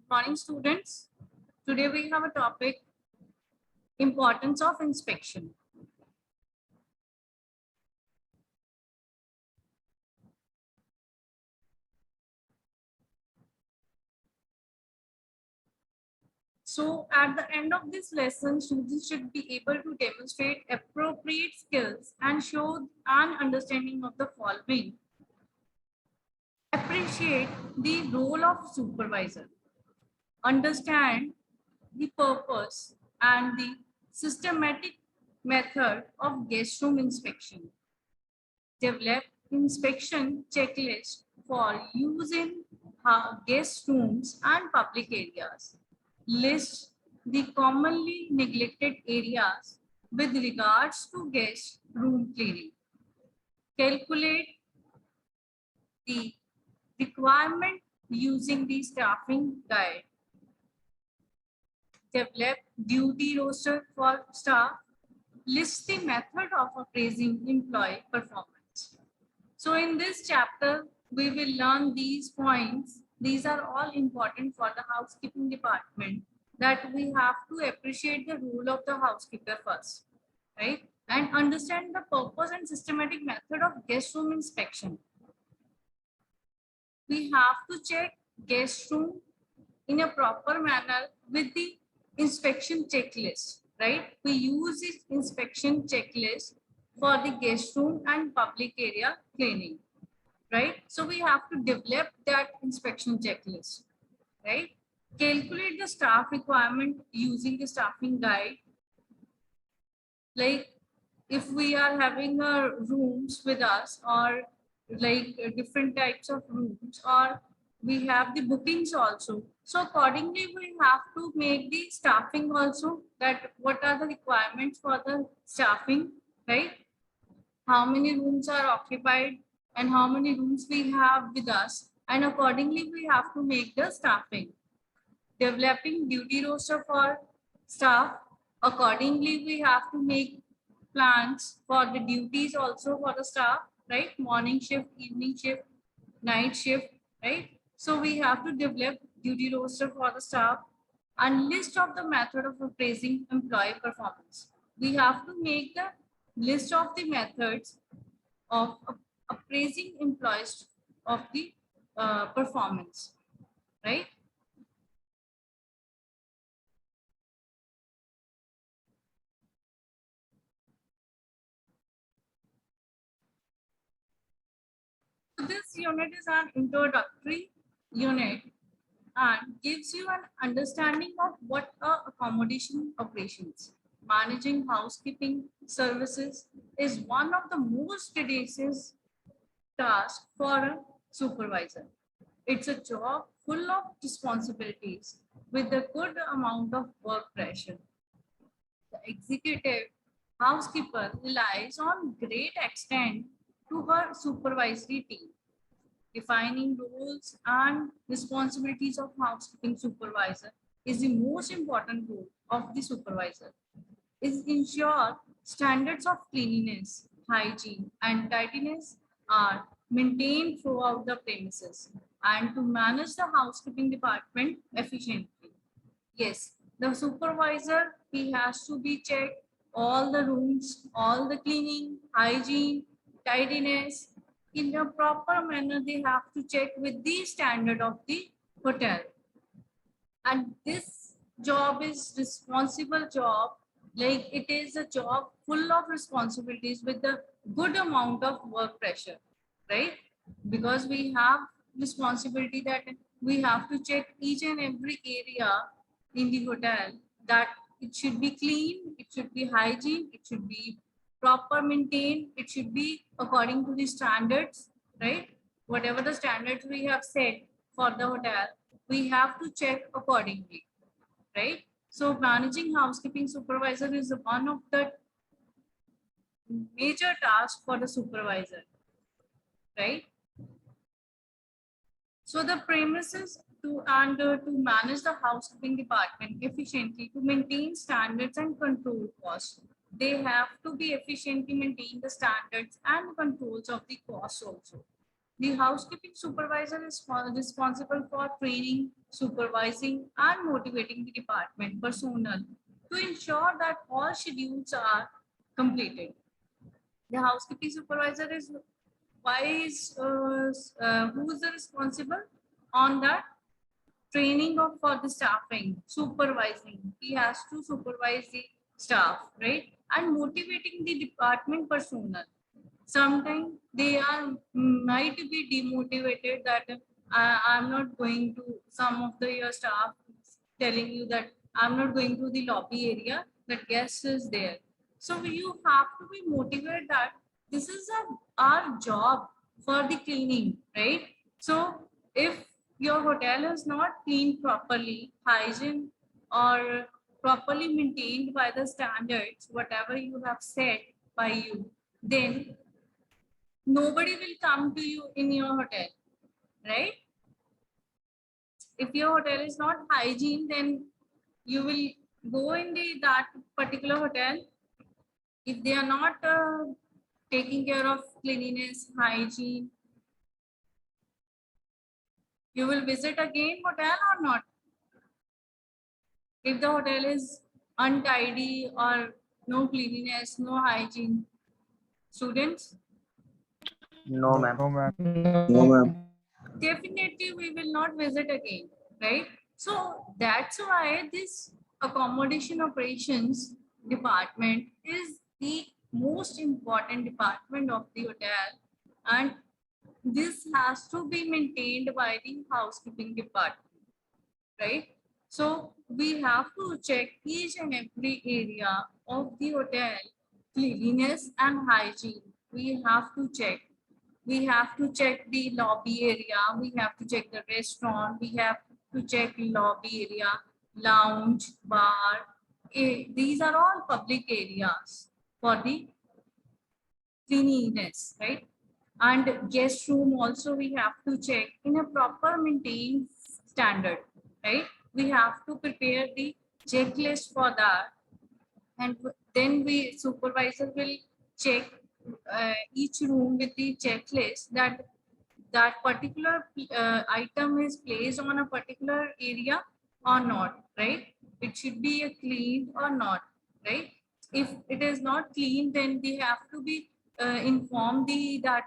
Morning, students. Today we have a topic, importance of inspection. So at the end of this lesson, students should be able to demonstrate appropriate skills and show an understanding of the following. Appreciate the role of supervisor. Understand the purpose and the systematic method of guest room inspection. Develop inspection checklist for use in guest rooms and public areas. List the commonly neglected areas with regards to guest room cleaning. Calculate the requirement using the staffing guide. Develop duty roster for staff. List the method of appraising employee performance. So in this chapter, we will learn these points. These are all important for the housekeeping department, that we have to appreciate the role of the housekeeper first, right? And understand the purpose and systematic method of guest room inspection. We have to check guest room in a proper manner with the inspection checklist, right? We use this inspection checklist for the guest room and public area cleaning, right? So we have to develop that inspection checklist, right? Calculate the staff requirement using the staffing guide. Like if we are having rooms with us, or like different types of rooms, or we have the bookings also. So accordingly, we have to make the staffing also, that what are the requirements for the staffing, right? How many rooms are occupied and how many rooms we have with us, and accordingly we have to make the staffing. Developing duty roster for staff, accordingly we have to make plans for the duties also for the staff, right? Morning shift, evening shift, night shift, right? So we have to develop duty roster for the staff and list of the method of appraising employee performance. We have to make the list of the methods of appraising employees of the performance, right? So this unit is an introductory unit and gives you an understanding of what are accommodation operations. Managing housekeeping services is one of the most tedious tasks for a supervisor. It's a job full of responsibilities with a good amount of work pressure. The executive housekeeper relies on great extent to her supervisory team. Defining roles and responsibilities of housekeeping supervisor is the most important role of the supervisor. Is ensure standards of cleanliness, hygiene, and tidiness are maintained throughout the premises, and to manage the housekeeping department efficiently. Yes, the supervisor, he has to be checked all the rooms, all the cleaning, hygiene, tidiness. In a proper manner, they have to check with the standard of the hotel. And this job is responsible job, like it is a job full of responsibilities with a good amount of work pressure, right? Because we have responsibility that we have to check each and every area in the hotel, that it should be clean, it should be hygiene, it should be proper maintained, it should be according to the standards, right? Whatever the standards we have set for the hotel, we have to check accordingly, right? So managing housekeeping supervisor is one of the major tasks for the supervisor, right? So the premises to manage the housekeeping department efficiently, to maintain standards and control costs. They have to be efficiently maintain the standards and controls of the costs also. The housekeeping supervisor is responsible for training, supervising, and motivating the department personnel to ensure that all schedules are completed. The housekeeping supervisor is who is the responsible on that training of for the staffing, supervising. He has to supervise the staff, right? And motivating the department personnel. Sometimes they are might be demotivated that I'm not going to, some of the your staff telling you that I'm not going to the lobby area, that guest is there. So you have to be motivated that this is our job for the cleaning, right? So if your hotel is not cleaned properly, hygiene or properly maintained by the standards, whatever you have set by you, then nobody will come to you in your hotel, right? If your hotel is not hygiene, then you will go in that particular hotel. If they are not taking care of cleanliness, hygiene, you will visit again hotel or not? If the hotel is untidy or no cleanliness, no hygiene, students, No, ma'am. No, ma'am. No, ma'am. definitely we will not visit again, right? So that's why this accommodation operations department is the most important department of the hotel, and this has to be maintained by the housekeeping department, right? So we have to check each and every area of the hotel cleanliness and hygiene. We have to check. We have to check the lobby area. We have to check the restaurant. We have to check lobby area, lounge, bar. These are all public areas for the cleanliness, right? And guest room also we have to check in a proper maintained standard, right? We have to prepare the checklist for that, and then we supervisor will check each room with the checklist that that particular item is placed on a particular area or not, right? It should be a clean or not, right? If it is not clean, then they have to be inform the that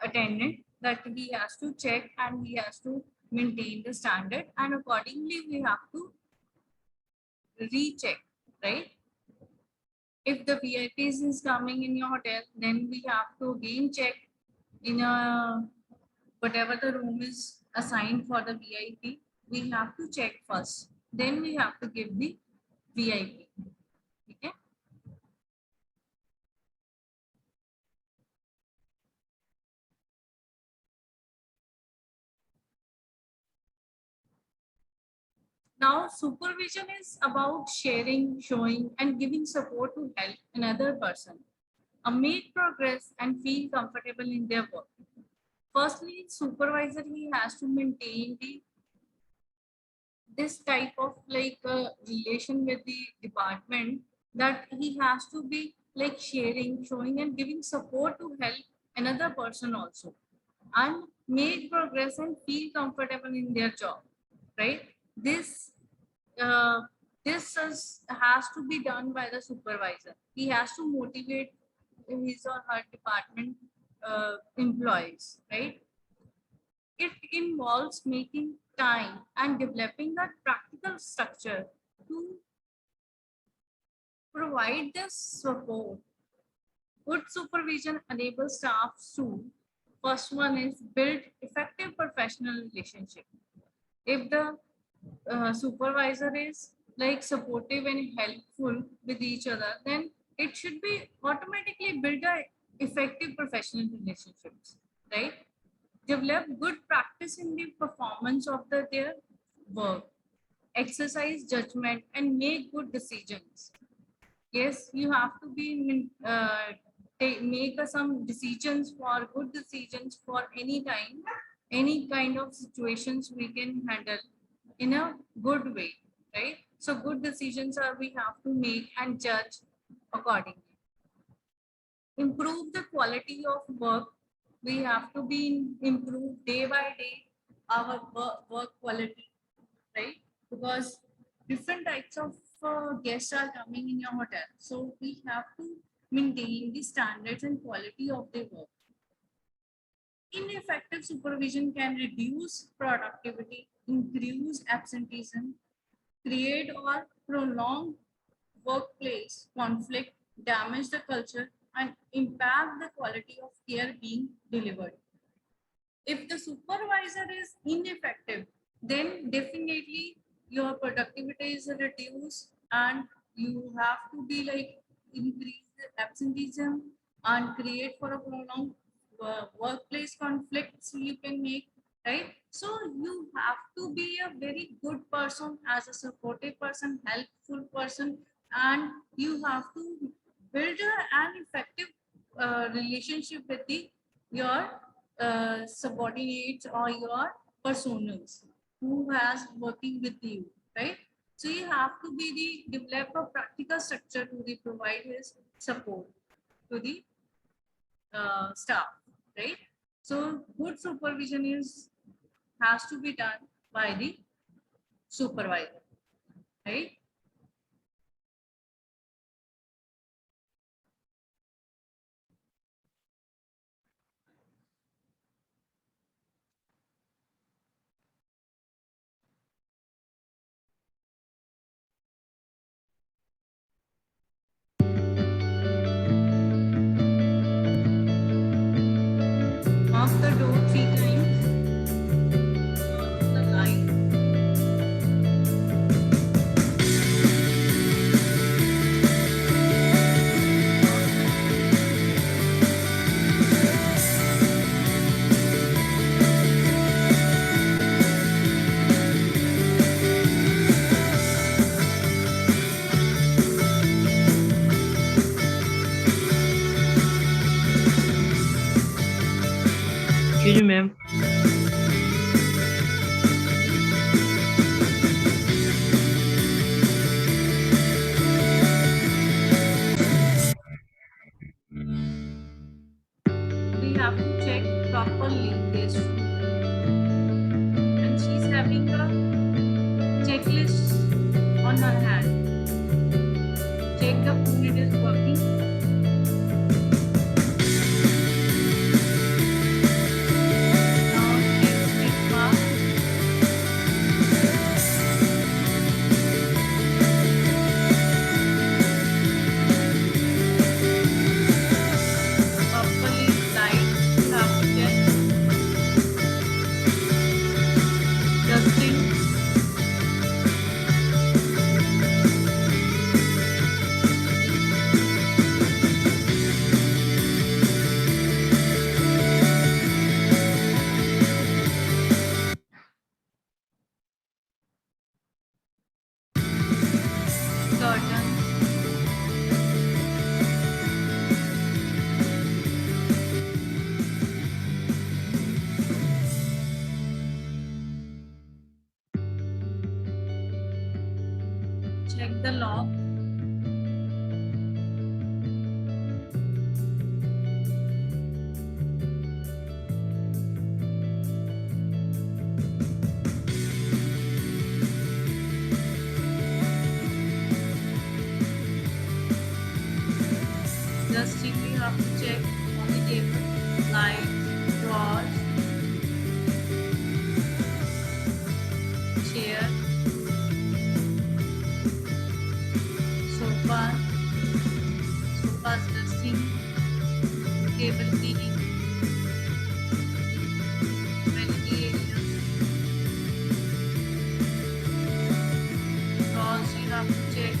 attendant that he has to check and he has to maintain the standard, and accordingly we have to recheck, right? If the VIPs is coming in your hotel, then we have to again check in a whatever the room is assigned for the VIP, we have to check first. Then we have to give the VIP. Okay. Now, supervision is about sharing, showing, and giving support to help another person make progress and feel comfortable in their work. Firstly, supervisor, he has to maintain this type of like relation with the department, that he has to be like sharing, showing, and giving support to help another person also, and make progress and feel comfortable in their job, right? This uh, has to be done by the supervisor. He has to motivate his or her department employees, right? It involves making time and developing a practical structure to provide this support. Good supervision enables staff to, first one is build effective professional relationship. If the supervisor is like supportive and helpful with each other, then it should be automatically build a effective professional relationships, right? Develop good practice in the performance of their work, exercise judgment, and make good decisions. Yes, you have to be make some decisions for good decisions for any time, any kind of situations we can handle in a good way, right? So good decisions are we have to make and judge accordingly. Improve the quality of work We have to be improve day by day our work quality, right? Because different types of guests are coming in your hotel, so we have to maintain the standards and quality of the work. Ineffective supervision can reduce productivity, increase absenteeism, create or prolong workplace conflict, damage the culture, and impact the quality of care being delivered. If the supervisor is ineffective, then definitely your productivity is reduced and you have to be like increase the absenteeism and create for a prolonged workplace conflicts you can make, right? So you have to be a very good person, as a supportive person, helpful person, and you have to build an effective relationship with the your subordinates or your personals who has working with you, right? So you have to be the develop a practical structure to the provide his support to the staff, right? So good supervision is has to be done by the supervisor, right? Off the door 3 times. Off the light. Excuse me, ma'am. We have to check properly this food. And she's having a checklist on her hand. Check the phone, it is working. Now check fast. Properly light, you have to check. Dusting. Curtains. Check the lock. Dusting, we have to check on the table. Lights, drawers, chair, sofa, sofa's dusting, table cleaning, vanity area, drawers, you have to check.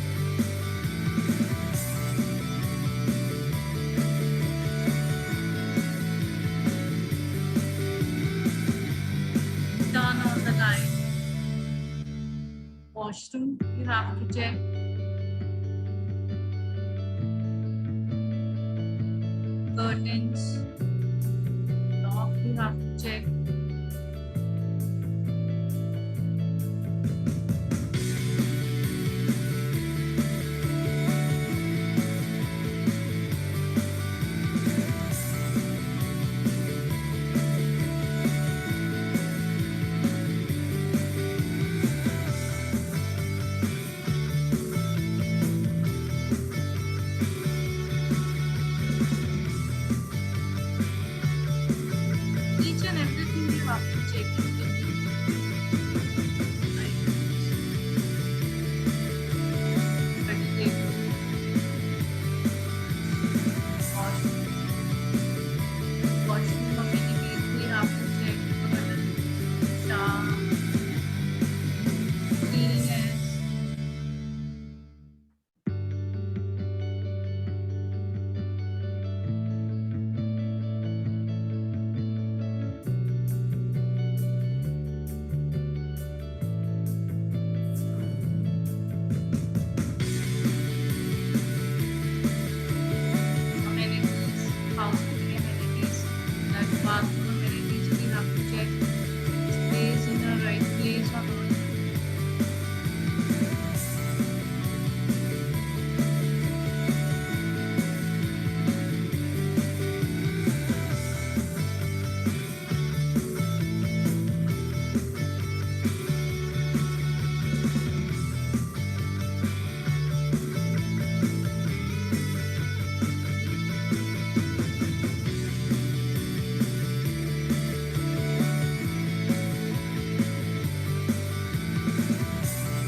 Turn on the light. Washroom, you have to check. Curtains, lock, you have to check. after checking the vegetables, washroom amenities, we have to check toilet, shower, cleanliness. Amenities, housekeeping amenities, that bathroom amenities, we have to check stays in the right place or not.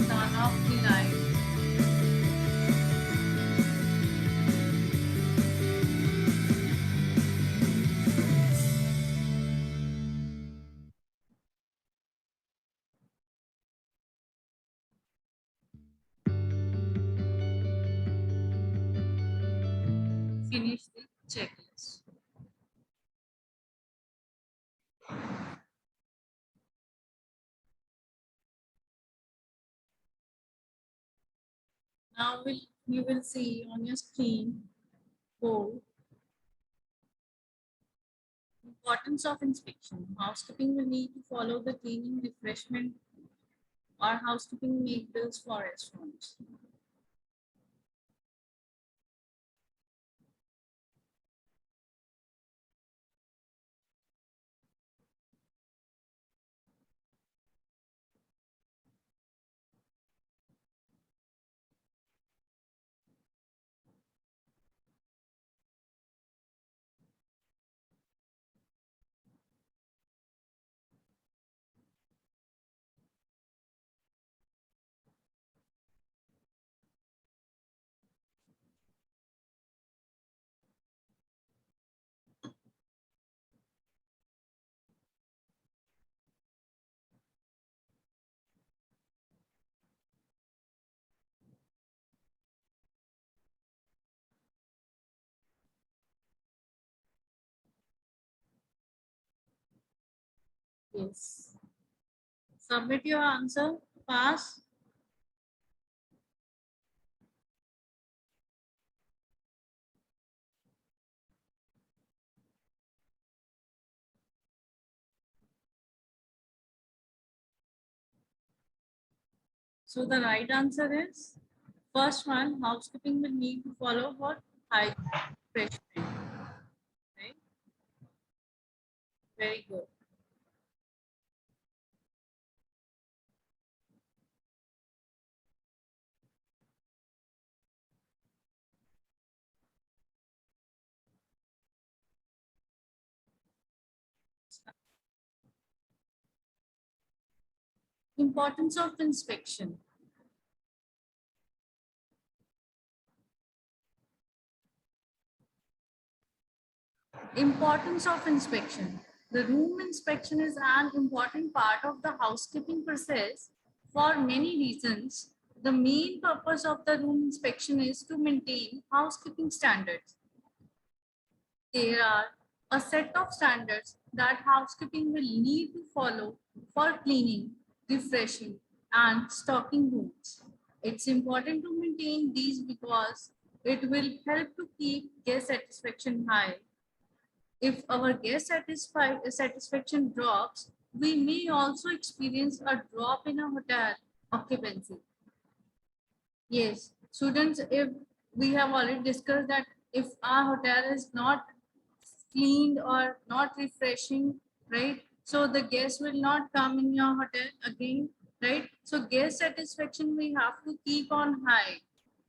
Turn off the lights. Finish the checklist. Now you will see on your screen board importance of inspection. Housekeeping will need to follow the cleaning, refreshment, or housekeeping make bills for restaurants. Yes. Submit your answer. Pass. So the right answer is first one. Housekeeping will need to follow what hygiene, refreshment. Right? Very good. Importance of inspection. Importance of inspection. The room inspection is an important part of the housekeeping process for many reasons. The main purpose of the room inspection is to maintain housekeeping standards. There are a set of standards that housekeeping will need to follow for cleaning, refreshing, and stocking rooms. It's important to maintain these because it will help to keep guest satisfaction high. If our guest satisfaction drops, we may also experience a drop in a hotel occupancy. Yes, students, if we have already discussed that if our hotel is not cleaned or not refreshing, right? So the guests will not come in your hotel again, right? So guest satisfaction we have to keep on high,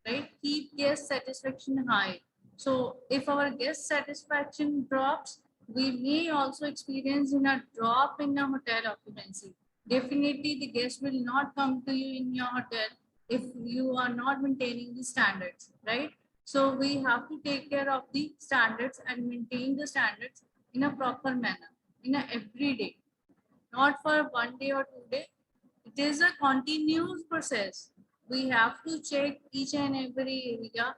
right? Keep guest satisfaction high. So if our guest satisfaction drops, We may also experience in a drop in a hotel occupancy. Definitely, the guest will not come to you in your hotel if you are not maintaining the standards, right? So we have to take care of the standards and maintain the standards in a proper manner, in a everyday, not for 1 day or 2 day. It is a continuous process. We have to check each and every area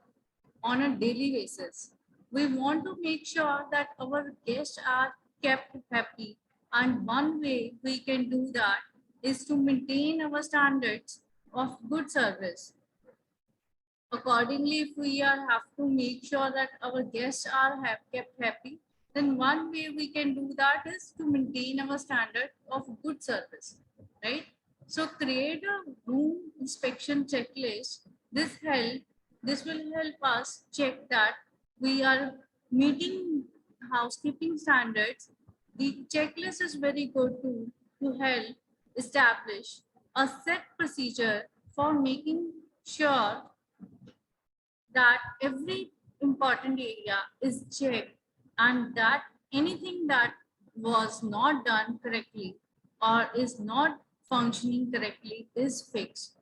on a daily basis. We want to make sure that our guests are kept happy. And one way we can do that is to maintain our standards of good service. Accordingly, if we have to make sure that our guests are kept happy, then one way we can do that is to maintain our standard of good service, right? So create a room inspection checklist. This will help us check that we are meeting housekeeping standards. The checklist is very good to help establish a set procedure for making sure that every important area is checked and that anything that was not done correctly or is not functioning correctly is fixed.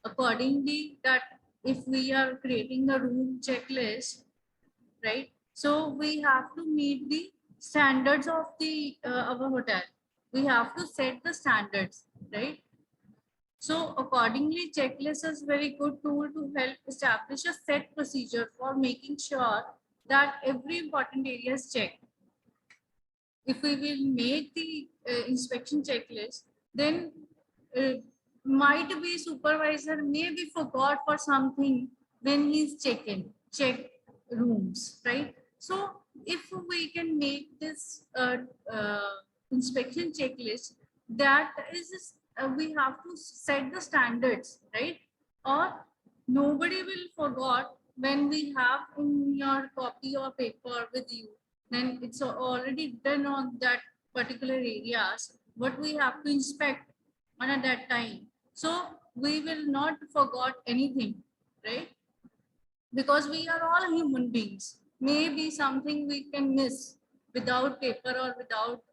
Accordingly, that if we are creating a room checklist, right? So we have to meet the standards of the our hotel. We have to set the standards, right? So accordingly, checklist is very good tool to help establish a set procedure for making sure that every important area is checked. If we will make the inspection checklist, then uh, might be supervisor may be forgot for something when he's check rooms, right? So if we can make this inspection checklist, that is we have to set the standards, right? Or nobody will forgot when we have in your copy or paper with you, then it's already done on that particular areas what we have to inspect on at that time. So we will not forget anything, right? Because we are all human beings. Maybe something we can miss without paper or without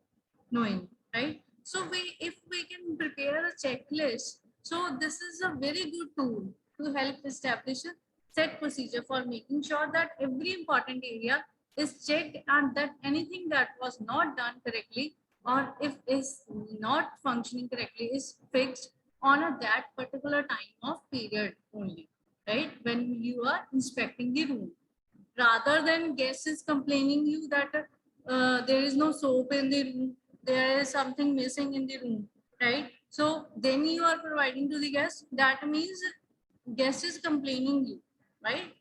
knowing, right? So if we can prepare a checklist, so this is a very good tool to help establish a set procedure for making sure that every important area is checked and that anything that was not done correctly or if is not functioning correctly is fixed on that particular time of period only, right? When you are inspecting the room, rather than guest is complaining you that there is no soap in the room, there is something missing in the room, right? So then you are providing to the guest, that means guest is complaining you, right?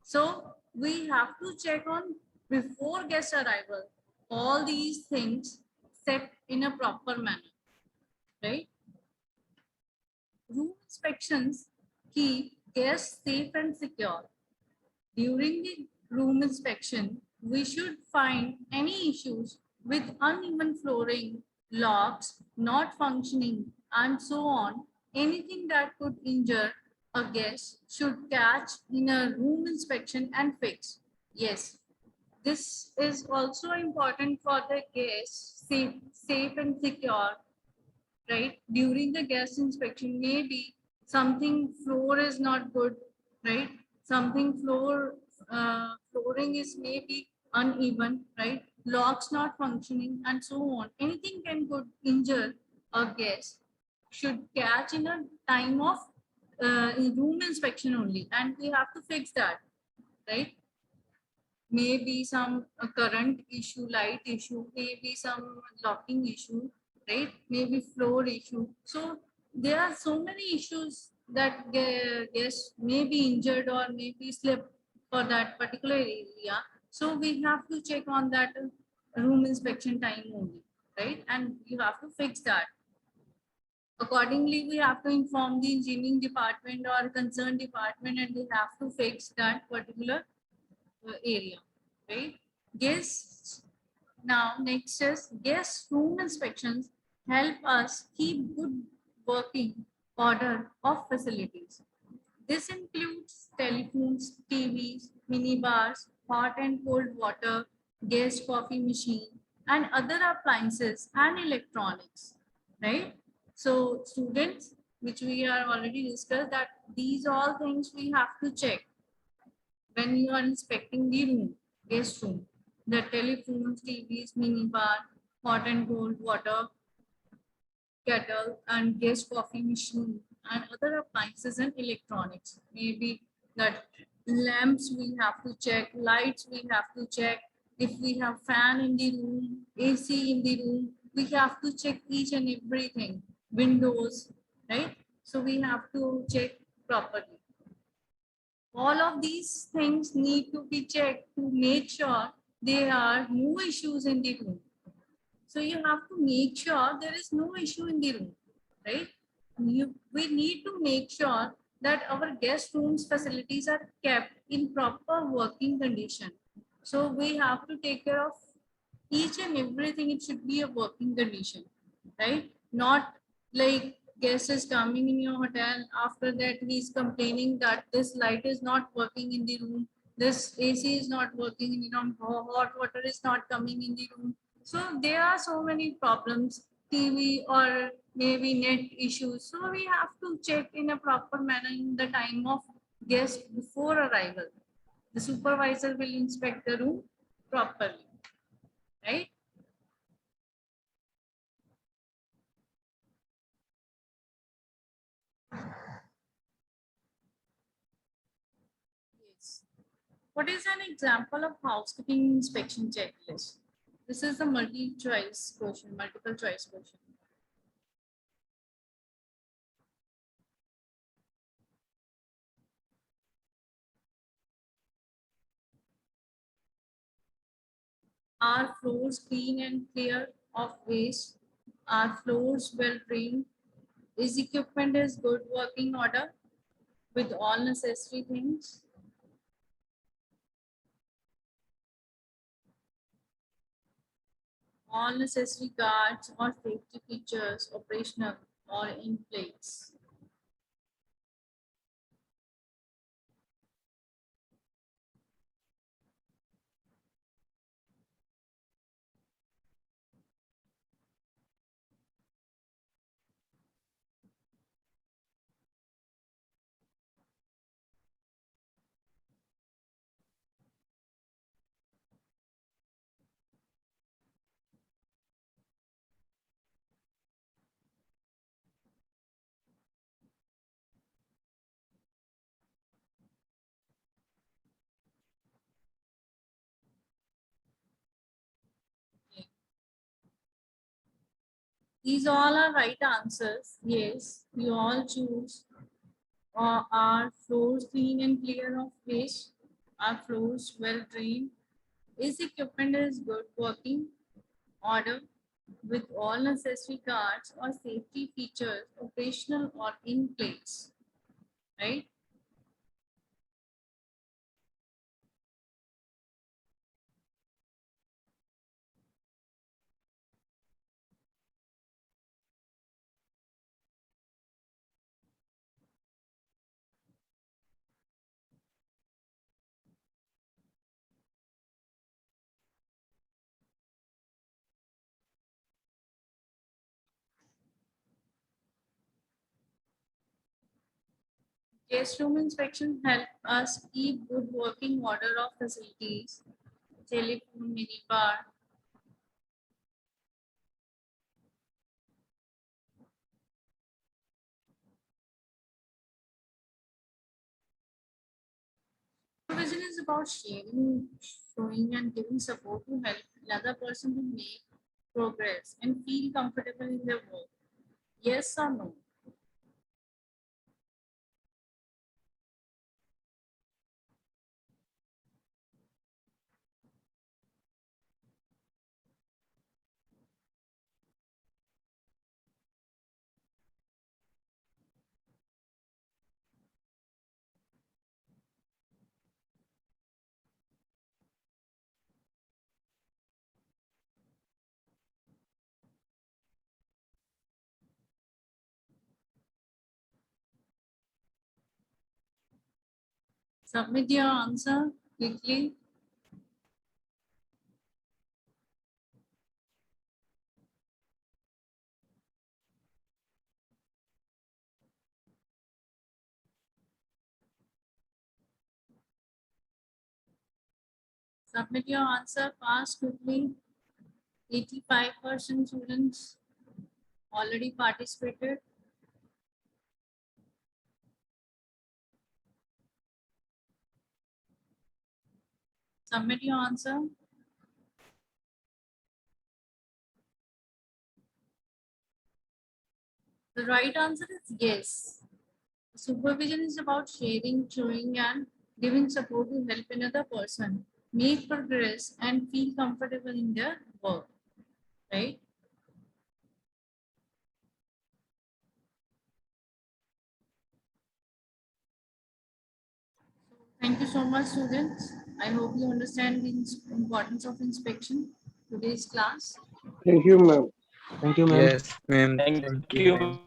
So we have to check on before guest arrival all these things set in a proper manner, right? Room inspections keep guests safe and secure. During the room inspection, we should find any issues with uneven flooring, locks not functioning, and so on. Anything that could injure a guest should catch in a room inspection and fix. Yes, this is also important for the guests, safe and secure, right? During the guest inspection, maybe something floor is not good, right? Something flooring is maybe uneven, right? Locks not functioning and so on. Anything can could injure a guest should catch in a time of room inspection only, and we have to fix that, right? Maybe some current issue, light issue, maybe some locking issue, right? Maybe floor issue. So there are so many issues that guests may be injured or maybe slip for that particular area. So we have to check on that room inspection time only, right? And you have to fix that. Accordingly, we have to inform the engineering department or concerned department and they have to fix that particular area, right? Guests. Now, next is guest room inspections help us keep good working order of facilities. This includes telephones, TVs, minibars, hot and cold water, gas coffee machine, and other appliances and electronics, right? So students, which we are already discussed that these all things we have to check when you are inspecting the room, guest room, the telephones, TVs, mini bar, hot and cold water, kettle, and gas coffee machine, and other appliances and electronics. Maybe that lamps we have to check, lights we have to check. If we have fan in the room, AC in the room, we have to check each and everything. Windows, right? So we have to check properly. All of these things need to be checked to make sure there are no issues in the room. So you have to make sure there is no issue in the room, right? We need to make sure that our guest rooms facilities are kept in proper working condition. So we have to take care of each and everything. It should be a working condition, right? Not like guest is coming in your hotel. After that, he's complaining that this light is not working in the room. This AC is not working in the room. Hot water is not coming in the room. So there are so many problems, TV or maybe net issues. So we have to check in a proper manner in the time of guest before arrival. The supervisor will inspect the room properly, right? Yes. What is an example of housekeeping inspection checklist? This is the multi-choice question, multiple choice question. Are floors clean and clear of waste? Are floors well drained? Is equipment is good working order with all necessary things? All necessary guards or safety features operational or in place? These all are right answers. Yes, you all choose. Are floors clean and clear of waste? Are floors well drained? Is equipment is good working order with all necessary guards or safety features operational or in place? Right? Guest room inspection help us keep good working order of facilities, telephone, minibar. Supervision is about sharing, showing, and giving support to help another person to make progress and feel comfortable in their work. Yes or no? Submit your answer quickly. Submit your answer fast, quickly. 85% students already participated. Submit your answer. The right answer is yes. Supervision is about sharing, showing, and giving support to help another person make progress and feel comfortable in their work. Right? Thank you so much, students. I hope you understand the importance of inspection today's class. Thank you, ma'am. Thank you, ma'am. Yes, ma'am. Thank Thank you, you, ma'am.